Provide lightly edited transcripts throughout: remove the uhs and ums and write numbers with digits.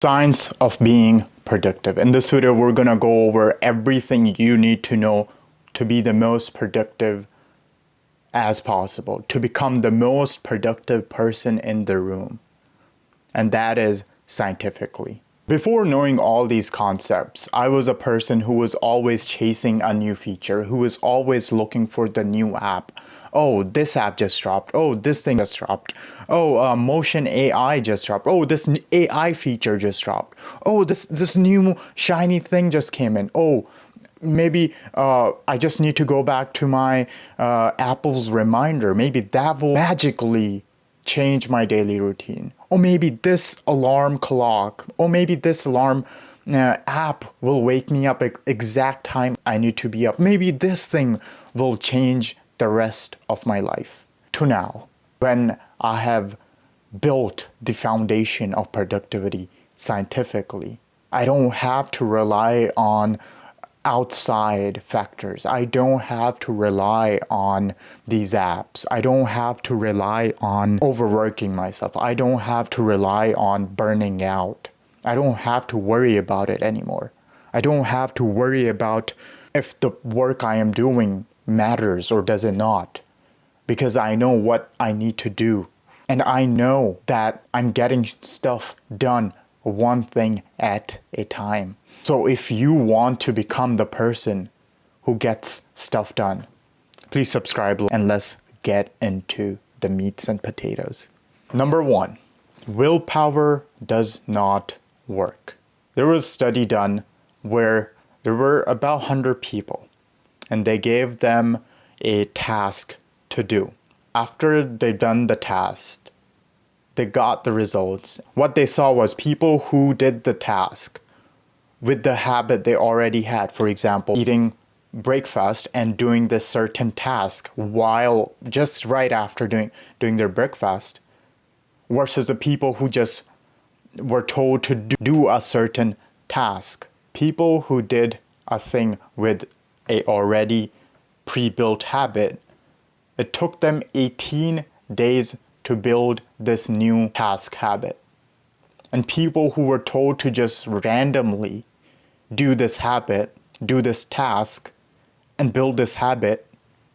Science of being productive. In this video, we're gonna go over everything you need to know to be the most productive as possible, to become the most productive person in the room. And that is scientifically. Before knowing all these concepts, I was a person who was always chasing a new feature, who was always looking for the new app. Oh, this app just dropped. Oh, this thing just dropped. Oh, Motion AI just dropped. Oh, this AI feature just dropped. Oh, this new shiny thing just came in. Oh, maybe I just need to go back to my Apple's reminder. Maybe that will magically change my daily routine. Or maybe this alarm clock, or maybe this alarm app will wake me up at exact time I need to be up. Maybe this thing will change the rest of my life. To now, when I have built the foundation of productivity scientifically, I don't have to rely on outside factors. I don't have to rely on these apps. I don't have to rely on overworking myself. I don't have to rely on burning out. I don't have to worry about it anymore. I don't have to worry about if the work I am doing matters or does it not, because I know what I need to do. And I know that I'm getting stuff done one thing at a time. So if you want to become the person who gets stuff done, please subscribe and let's get into the meats and potatoes. Number one, willpower does not work. There was a study done where there were about 100 people and they gave them a task to do. After they've done the task, they got the results. What they saw was people who did the task with the habit they already had, for example, eating breakfast and doing this certain task while just right after doing their breakfast, versus the people who just were told to do a certain task. People who did a thing with a already pre-built habit, it took them 18 days to build this new task habit. And people who were told to just randomly do this habit, do this task, and build this habit,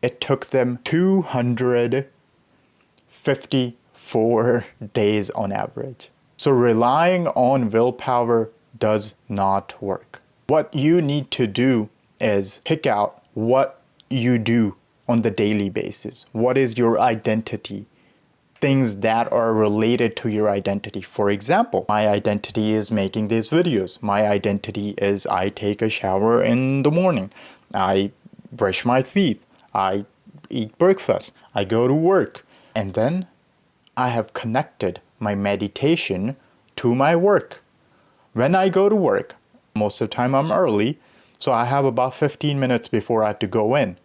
it took them 254 days on average. So relying on willpower does not work. What you need to do is pick out what you do on the daily basis. What is your identity? Things that are related to your identity. For example, my identity is making these videos. My identity is I take a shower in the morning. I brush my teeth. I eat breakfast. I go to work. And then I have connected my meditation to my work. When I go to work, most of the time I'm early, so I have about 15 minutes before I have to go in.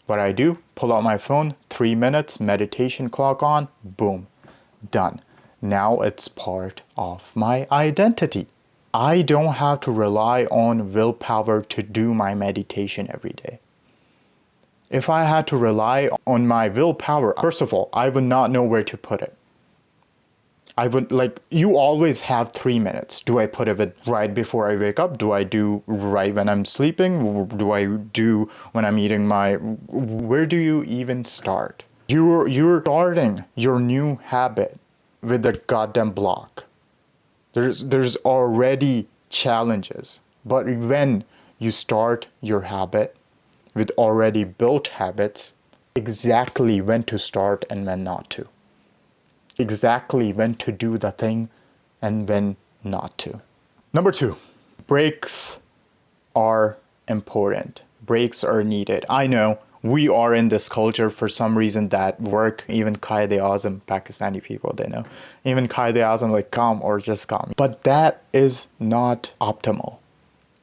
What I do, pull out my phone, 3 minutes, meditation clock on, boom, done. Now it's part of my identity. I don't have to rely on willpower to do my meditation every day. If I had to rely on my willpower, first of all, I would not know where to put it. I would you always have 3 minutes. Do I put it right before I wake up? Do I do right when I'm sleeping? Do I do when I'm eating where do you even start? You're starting your new habit with a goddamn block. There's already challenges. But when you start your habit with already built habits, exactly when to start and when not to. Exactly when to do the thing and when not to. Number two, breaks are important. Breaks are needed. I know we are in this culture for some reason that work, even Qaeda-e-Azam, Pakistani people, they know. Even Qaeda-e-Azam, like come or just come. But that is not optimal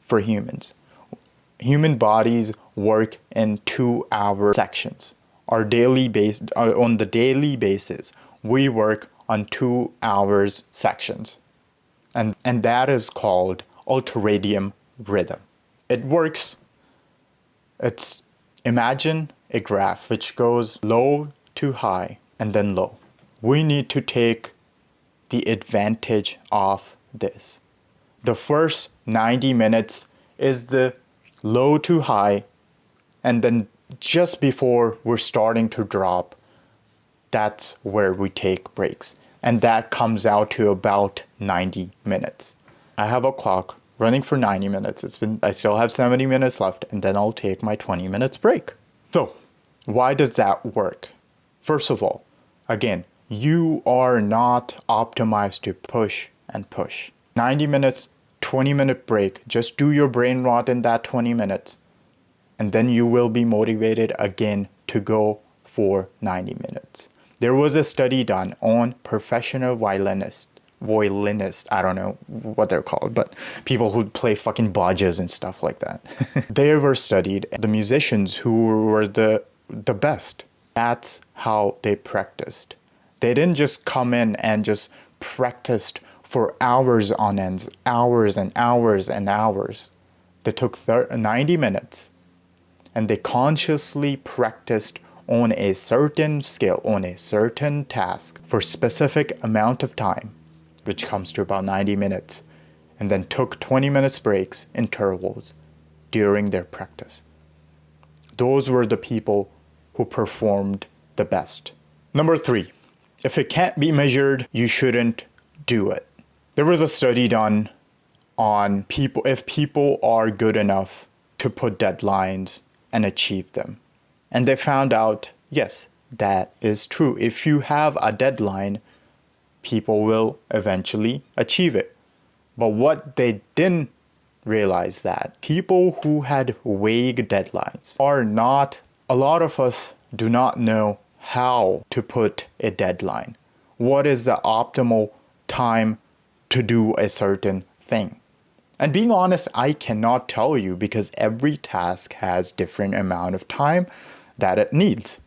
for humans. Human bodies work in 2-hour sections. On the daily basis, we work on 2 hours sections. And that is called ultradian rhythm. It works, imagine a graph which goes low to high and then low. We need to take the advantage of this. The first 90 minutes is the low to high, and then just before we're starting to drop, that's where we take breaks. And that comes out to about 90 minutes. I have a clock running for 90 minutes. I still have 70 minutes left, and then I'll take my 20 minutes break. So, why does that work? First of all, again, you are not optimized to push and push. 90 minutes, 20-minute break. Just do your brain rot in that 20 minutes. And then you will be motivated again to go for 90 minutes. There was a study done on professional violinists, I don't know what they're called, but people who play fucking bajas and stuff like that. They were studied, the musicians who were the best. That's how they practiced. They didn't just come in and just practiced for hours on ends, hours and hours and hours. They took 90 minutes and they consciously practiced on a certain skill, on a certain task for specific amount of time, which comes to about 90 minutes, and then took 20 minutes breaks, intervals, during their practice. Those were the people who performed the best. Number 3, if it can't be measured, you shouldn't do it. There was a study done on if people are good enough to put deadlines and achieve them. And they found out, yes, that is true. If you have a deadline, people will eventually achieve it. But what they didn't realize that people who had vague deadlines a lot of us do not know how to put a deadline. What is the optimal time to do a certain thing? And being honest, I cannot tell you because every task has different amount of time that it needs.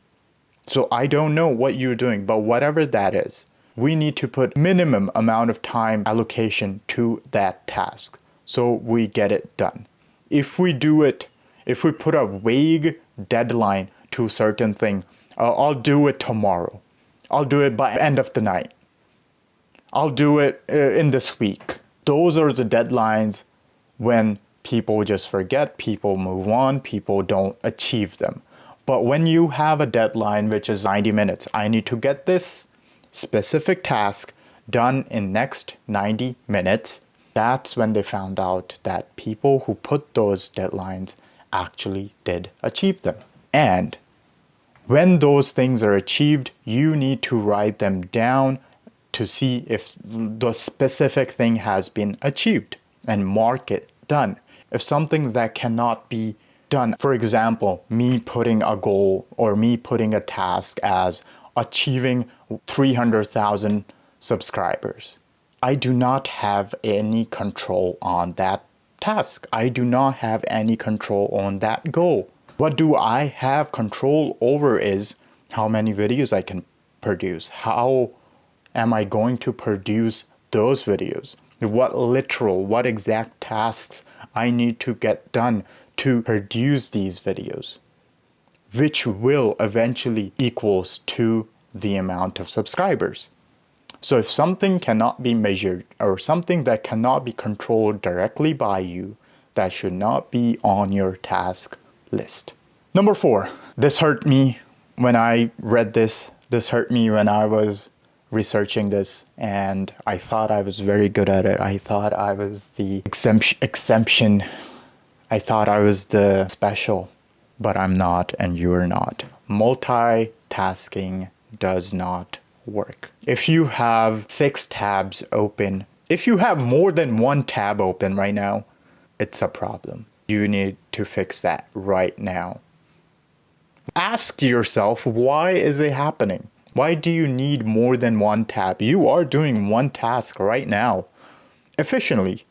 So I don't know what you're doing, but whatever that is, we need to put minimum amount of time allocation to that task so we get it done. If we put a vague deadline to a certain thing, I'll do it tomorrow. I'll do it by end of the night. I'll do it in this week. Those are the deadlines when people just forget, people move on, people don't achieve them. But when you have a deadline, which is 90 minutes, I need to get this specific task done in next 90 minutes. That's when they found out that people who put those deadlines actually did achieve them. And when those things are achieved, you need to write them down to see if the specific thing has been achieved and mark it done. If something that cannot be done, for example, me putting a goal or me putting a task as achieving 300,000 subscribers, I do not have any control on that task. I do not have any control on that goal. What do I have control over is how many videos I can produce. How am I going to produce those videos? What exact tasks I need to get done to produce these videos, which will eventually equals to the amount of subscribers. So if something cannot be measured or something that cannot be controlled directly by you, that should not be on your task list. Number 4, this hurt me when I read this. This hurt me when I was researching this, and I thought I was very good at it. I thought I was the exemption. I thought I was the special, but I'm not and you're not. Multitasking does not work. If you have 6 tabs open, if you have more than 1 tab open right now, it's a problem. You need to fix that right now. Ask yourself, why is it happening? Why do you need more than 1 tab? You are doing 1 task right now efficiently.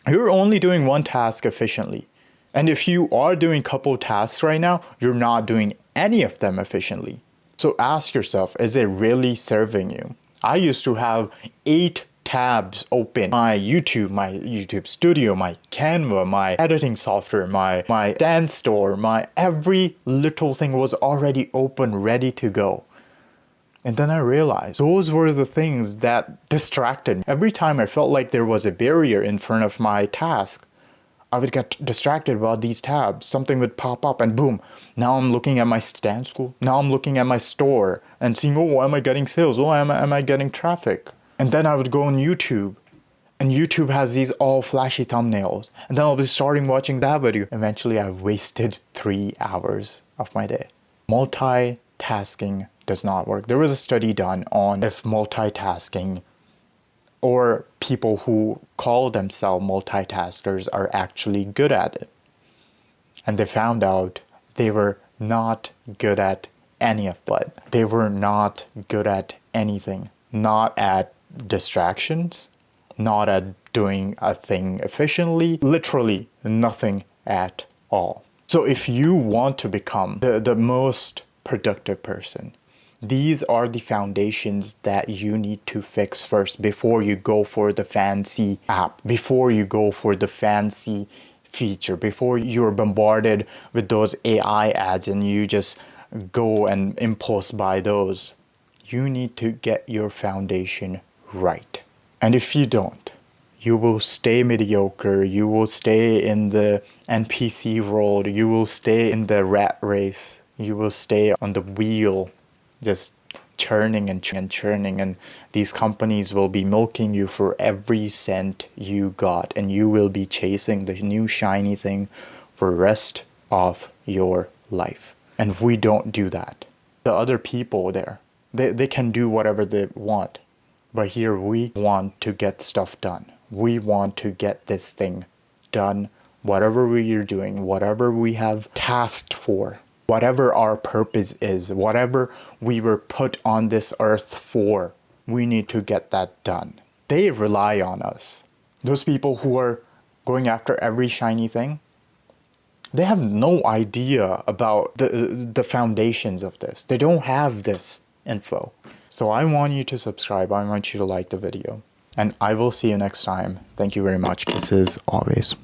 You're only doing 1 task efficiently. And if you are doing a couple tasks right now, you're not doing any of them efficiently. So ask yourself, is it really serving you? I used to have 8 tabs open. My YouTube studio, my Canva, my editing software, my dance store, my every little thing was already open, ready to go. And then I realized those were the things that distracted me. Every time I felt like there was a barrier in front of my task, I would get distracted about these tabs. Something would pop up and boom, now I'm looking at my stand school. Now I'm looking at my store and seeing, oh, am I getting sales? Oh, am I getting traffic? And then I would go on YouTube, and YouTube has these all flashy thumbnails. And then I'll be starting watching that video. Eventually I've wasted 3 hours of my day. Multitasking does not work. There was a study done on if multitasking or people who call themselves multitaskers are actually good at it. And they found out they were not good at any of that. They were not good at anything. Not at distractions, not at doing a thing efficiently, literally nothing at all. So if you want to become the most productive person, these are the foundations that you need to fix first before you go for the fancy app, before you go for the fancy feature, before you're bombarded with those AI ads and you just go and impulse buy those. You need to get your foundation right. And if you don't, you will stay mediocre, you will stay in the NPC role, you will stay in the rat race, you will stay on the wheel, just churning and churning, and these companies will be milking you for every cent you got, and you will be chasing the new shiny thing for the rest of your life. And we don't do that. The other people there, they can do whatever they want. But here we want to get stuff done. We want to get this thing done, whatever we are doing, whatever we have tasked for, whatever our purpose is, whatever we were put on this earth for, we need to get that done. They rely on us. Those people who are going after every shiny thing, they have no idea about the foundations of this. They don't have this info. So I want you to subscribe. I want you to like the video. And I will see you next time. Thank you very much. Kisses always.